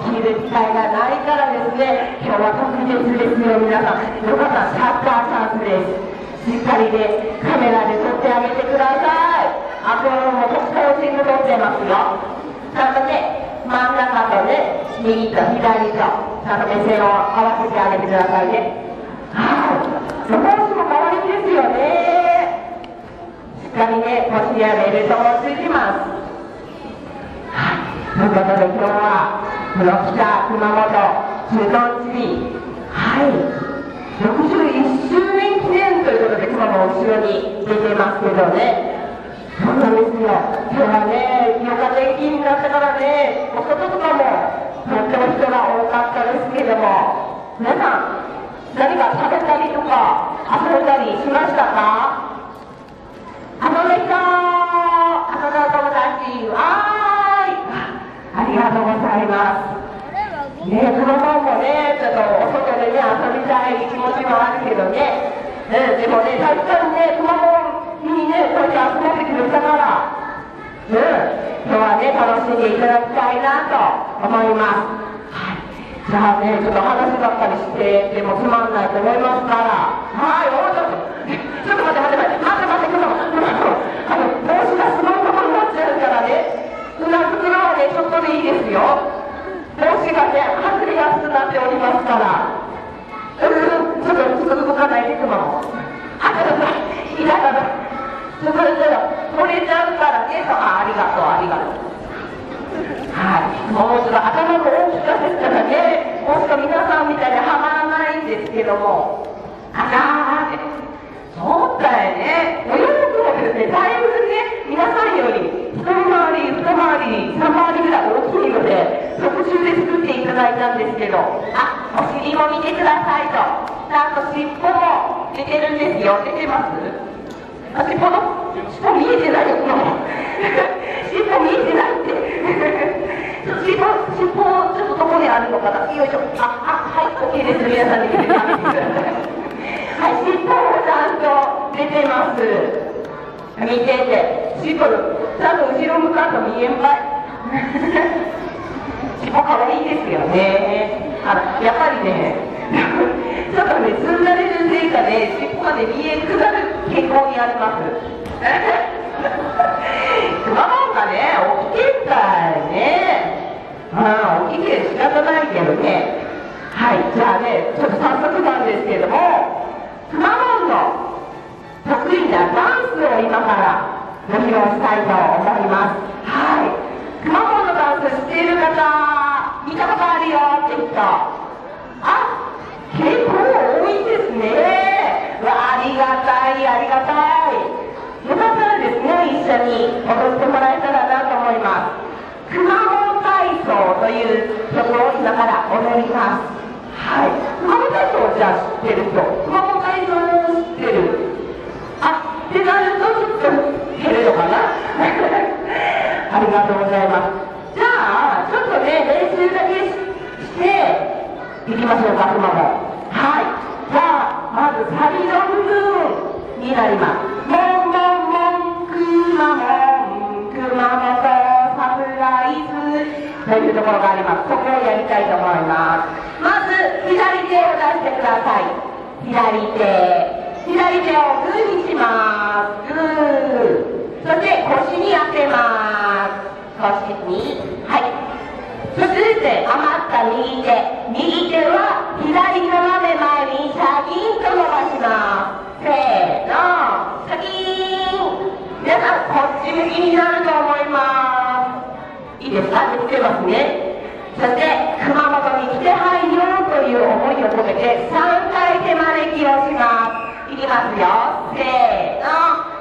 聞いる機会がないからですね、今日は特別ですよ。皆さんよかったらサッカーチャンスです。しっかりねカメラで撮ってあげてください。あともうポージング撮ってますよ。ちゃんとね真ん中とね右と左とちゃんと目線を合わせてあげてくださいね。はい、帽子も可愛いですよね。しっかりね腰やベルトもついてます。はい、ということで今日はこの北熊本駐屯地に61周年記念ということで熊も後ろに出てますけどね。そうなんですよ。今日はね、4日連勤になってからね、お外とかもとっても人が多かったですけれども、皆さん、何か食べたりとか遊んだりしましたか？遊んできたー、遊んだお友達、ありがとうございます。ね、子供もね、ちょっとお外でね、遊びたい気持ちもあるけどね、でもね、確かにね、子供にね、こうやって集まってくれたから、今日はね、楽しんでいただきたいなと思います。はい、じゃあね、ちょっと話ばっかりしてでもつまんないと思いますから、はい、ちょっと待って、帽子がすごいことになっちゃうからね、うなずくのはね、ちょっとでいいですよ。帽子がね、外れやすくなっておりますから、ちょっと動かないでくも。いらない。取れちゃうからね。ありがとう。はい、もうちょっと頭が大きかですからね、もうちょっと皆さんみたいにはまらないんですけども、そうだよね。お洋服もですね、だいぶね、皆さんより一回り、二回り、三回りぐらい大きいので、特注で作っていただいたんですけど、お尻も見てくださいと。ちゃんと尻尾も出てるんですよ。出てます？尻尾見えてないよ、尻尾見えてないって尻尾ちょっとどこにあるのかな。よいしょ。はい、OK です。皆さんに見てください。はい、尻尾もちゃんと出てます。見てて、尻尾ちゃんと後ろ向かうと見えんばい尻尾かわいいですよね。やっぱりねちょっとね、ずんだれるせいかね、尻尾がね、見えなくなる傾向にあります熊本がね、大きいんだいね。大きくて仕方ないけどね。はい、じゃあね、ちょっと早速なんですけれども、熊本の得意なダンスを今からご披露したいと思います。はい、熊本のダンス知っている方、見たことあるよって人、結構多いですね。ありがたい。よかったらですね、一緒に踊ってもらえたらなと思います。熊本体操という曲を今から踊ります。はい、熊本体操をじゃあ知ってる人、熊本体操を知ってるってなるとちょっと減るのかなありがとうございます。じゃあちょっとね、練習だけしていきましょうか、熊本。はい、じゃあまずサビの部分になります。もんもんもん熊本サプライズというところがあります。そこをやりたいと思います。まず左手を出してください。左手をグーにします。グー、そして腰に当てます。腰に、はい。そして余った右手は左斜め前にシャキーンと伸ばします。せーの、シャキーン。皆さんこっち向きになると思います。いいですか？できてますね。そして熊本に来てはいよという思いを込めて3回手招きをします。いきますよ。せーの、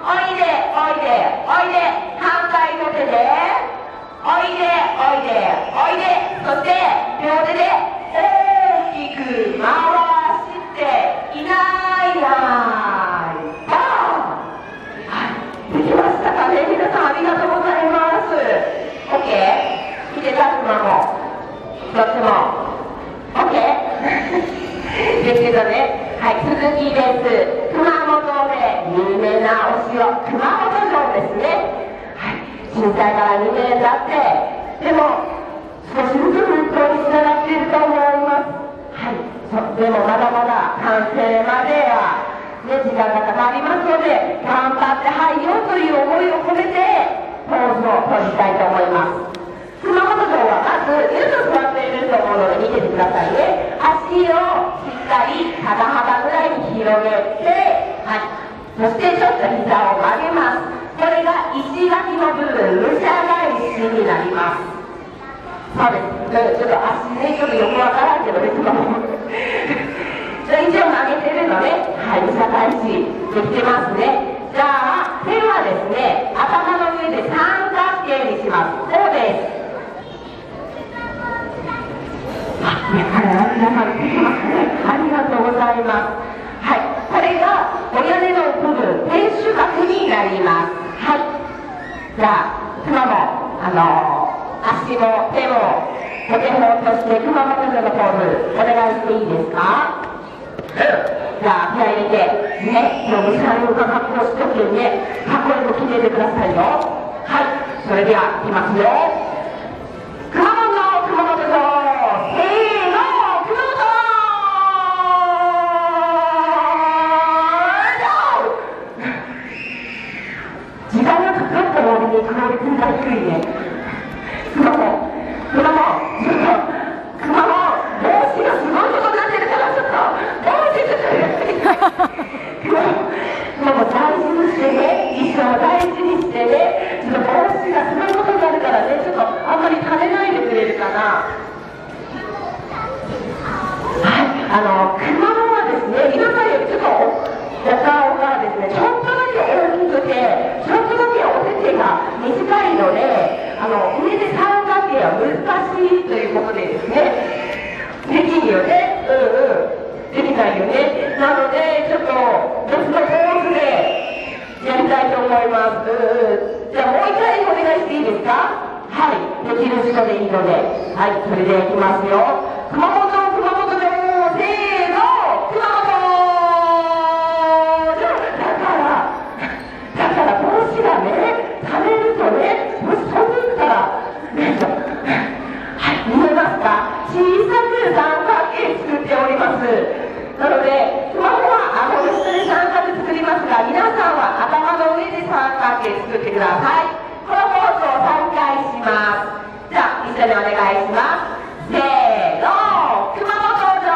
おいで反対の手でおいで、そして両手で大きく回していないバーン。はい、できましたかね。皆さんありがとうございます。 OK？ 見てた熊もとっても OK？ ですけどね。はい、続きです。熊本で有名なお城、熊本城ですね。はい、震災から2年経って、でも少しずつ復当につながっていると思います。はい、でもまだまだ完成までは、ね、時間がかかりますので、頑張って入ようという思いを込めてポーズを取りたいと思います。熊本城はまずゆっと座っていると思うので見ててくださいね。足をしっかり肩幅ぐらいに広げて、はい、そしてちょっと膝を曲げます。これが石垣の部分、武者返しになります。そうです。ちょっと足ね、ちょっとよくわからんけどね、熊本一応曲げてるので、はい、武者返しできてますね。じゃあ手はですね、頭の上で三角形にします。こうです。皆さんできますね。ありがとうございます。はい、これがお屋根の部分、天守閣になります。はい。じゃあ熊も足も手もお手本として熊本城のポーズお願いしていいですか？じゃあ気合い入れてね、もう武者の格好しとけね、かっこよく決めてくださいよ。はい、それではいきますよ。熊本城、せーの、熊本城。時間がかかった割にクオリティが低いね。熊本帽子がすごいことになってるから、ちょっと帽子ちょっと熊本大事にしてね、衣装大事にしてね、ちょっと帽子がすごいことになるからね、ちょっとあんまり食べないでくれるかな。はい、熊本はですね、皆さんよりちょっとお顔がですね、ちょっとだけ大きくて、ちょっとだけお手手が短いので、上で三角形は難しいということでですね、できんよね、できないよね。なのでちょっと別のポーズでやりたいと思います。じゃあもう一回お願いしていいですか？はい、できる人でいいので、はい、それでいきますよ。熊本城、せーの、熊本城。だから帽子がね、垂れるとね、もし飛んでいくからね、はい、見えますか？小さく三角形作っております。なので熊本は顎の下で三角作りますが、皆さんは頭の上で三角形作ってください。このポーズを3回します。じゃあ一緒にお願いします。せーの、熊本城、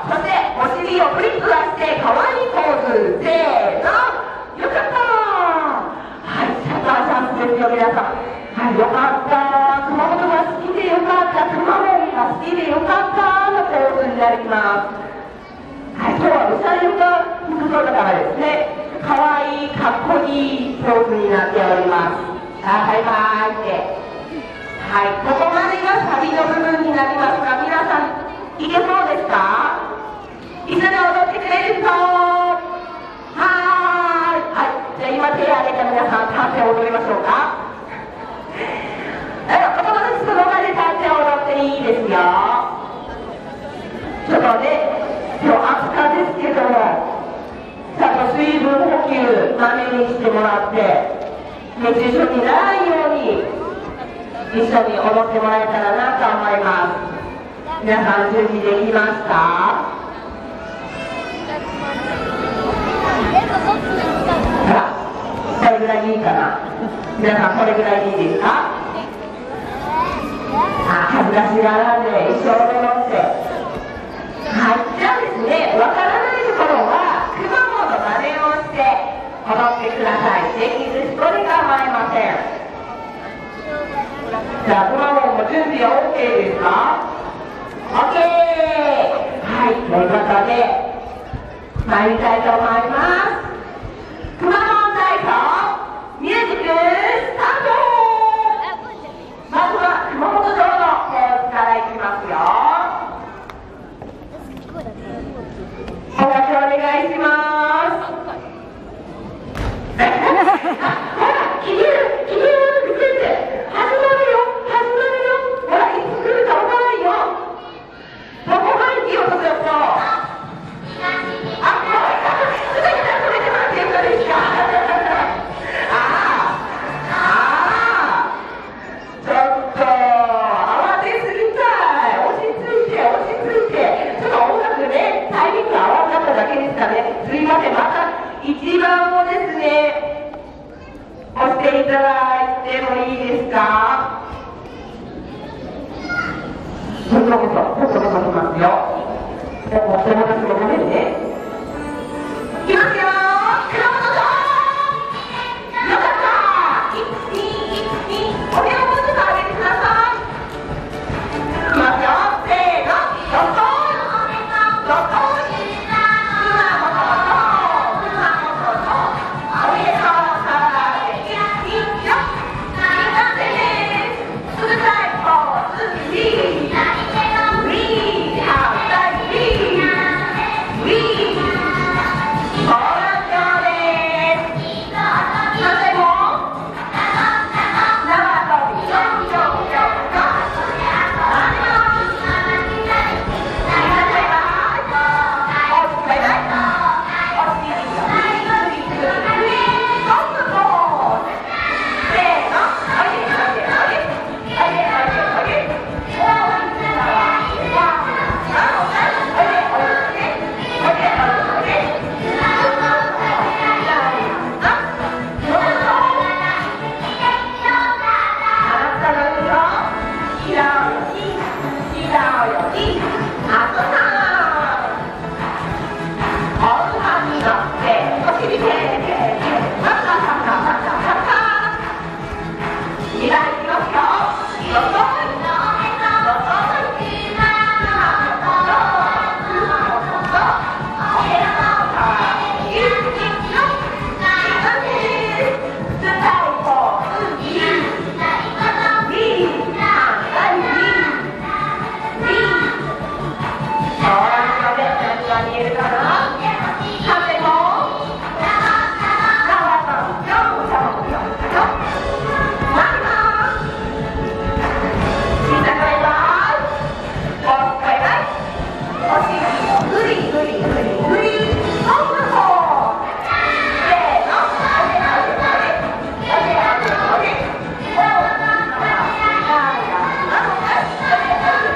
そしてお尻をフリップ出してかわいいポーズ。せーの、よかった。はい、シャッターチャンスですよ皆さん。はい、よかった。熊本が好きでよかった。熊本が好きでよかったのポーズになります。はい、今日はうさぎが服装だからですね、かわいい、かっこいいポーズになっております。バイバイって。はい、ここまでがサビの部分になりますが、皆さんいけそうですか？一緒に踊ってくれる人？はい、じゃあ今手を挙げた皆さん、立って踊りましょうか？お友達その場で立って踊っていいですよ。ちょっとね、今日暑かですけども、ちゃんと水分補給まめにしてもらって、熱中症にならないように一緒に踊ってもらえたらなと思います。皆さん準備できました？ほら、これぐらいでいいかな。皆さんこれぐらいでいいですか？恥ずかしがらんで一生踊って。はい、じゃあですね、わからないところはくまモンの真似をして踊ってください。できる人に構いません。じゃあくまモンも準備は OK ですか？ OK。 はい、ということで参りたいと思います。くまモン体操ミュージックスタート。まずは熊本城のポーズからいきますよ。音楽お願いします。ほら、機嫌悪くしてって始まるよ。ほら、いつ来るか分からんよ。そこがいいよ、ちょっと。番をですね、押していただいてもいいですか。ちょっとしますよ。お友達もごめんね。いきますよ。熊本さん、よかった。1、2、1、2、お手をもうちょっと上げてください。いきますよ。せーの、どっとど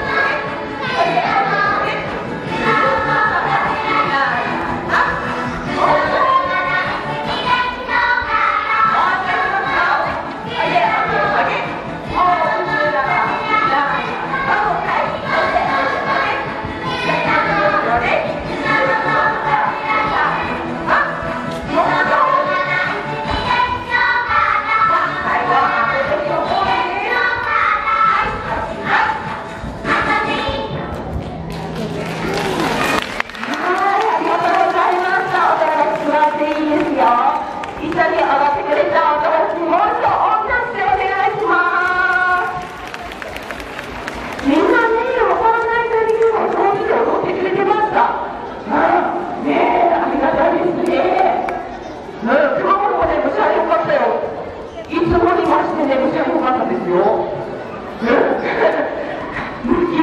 っ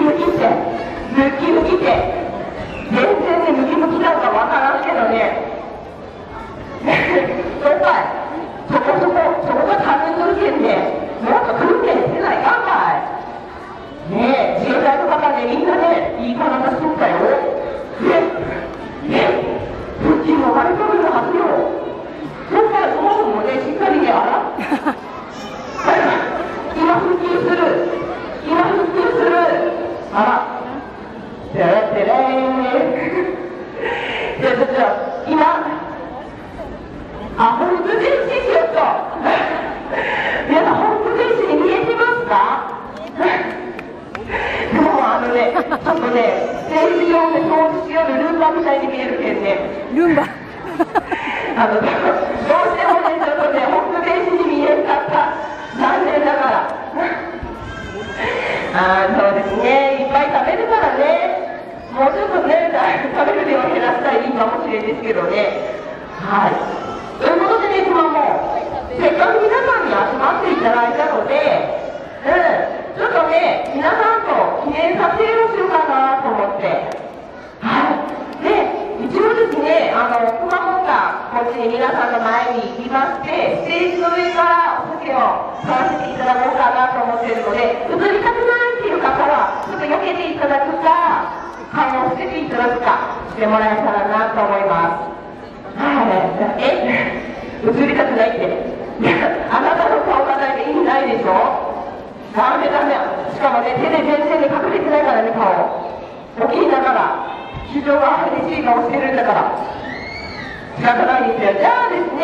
と。してもらえたらなと思います。映りたくないって。あなたの顔がないと意味ないでしょ。ダメダメ。しかもね、手で全然で隠れてないからね、顔。大きいんだから。主張が激しい顔してるんだから。仕方ないですよ。じゃあですね、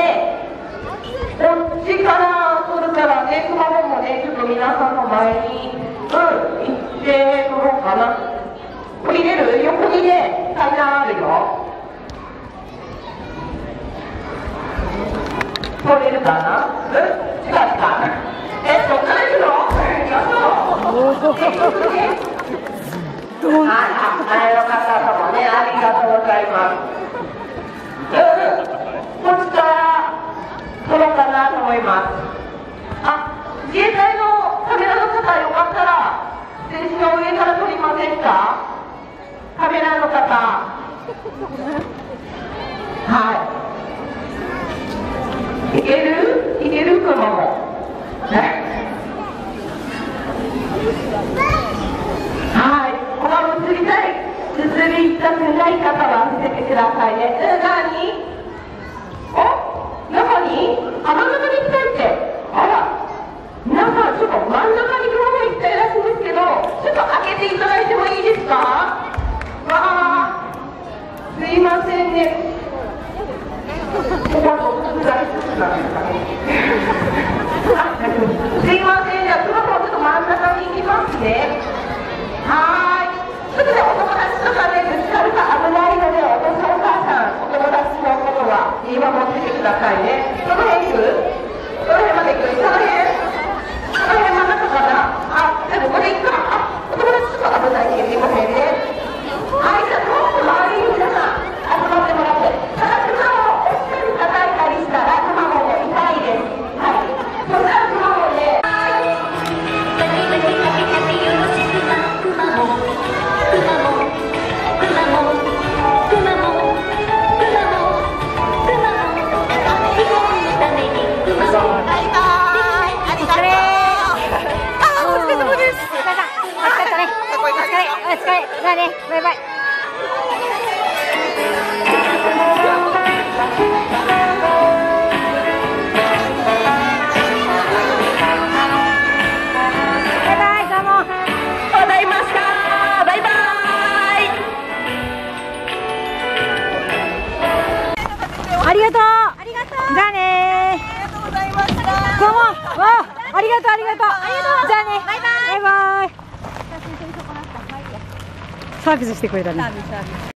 こっちから撮るからね、くまモンもね、ちょっと皆さんの前に、行って撮ろうかな。これ入れる？横にね、階段あるよ。撮れるかな？違うか。撮ったれるの？前の方様ね、ありがとうございます。こっちから撮ろうかなと思います。自衛隊のカメラの方、よかったらステージの上から撮りませんか？カメラの方。いけるくまも。この映りたくない方は見せてくださいね。何？中に？真ん中に行きたいって。あら、皆さんちょっと真ん中に今日も行きたいらしいんですけど、ちょっと開けていただいてもいいですか？すいませんね。ここはどのくらいずつなんですかね。すいません、じゃあ、ちょっと真ん中に行きますね。ちょっとね、お友達とかね、ぶつかると危ないので、お父さんお母さん、お友達のことは見守っててくださいね。どの辺行く？どの辺まで行く？この辺真ん中かな？でもこれ行くか。お友達ちょっと危ないんで、すいませんね。じゃあ、どうぞ周りに皆さん集まってもらって、ただ熊を押したり叩いたりしたら、熊もね、痛いです。そしたら熊もね、じゃあね、バイバイ。バイバイ、どうも。ございました。バイバイ。ありがとう。ありがとう。じゃあね。ありがとうございました。どうも。ありがとう、ありがとう。じゃあね。バイバイ。バイバイ。サービスしてくれたね。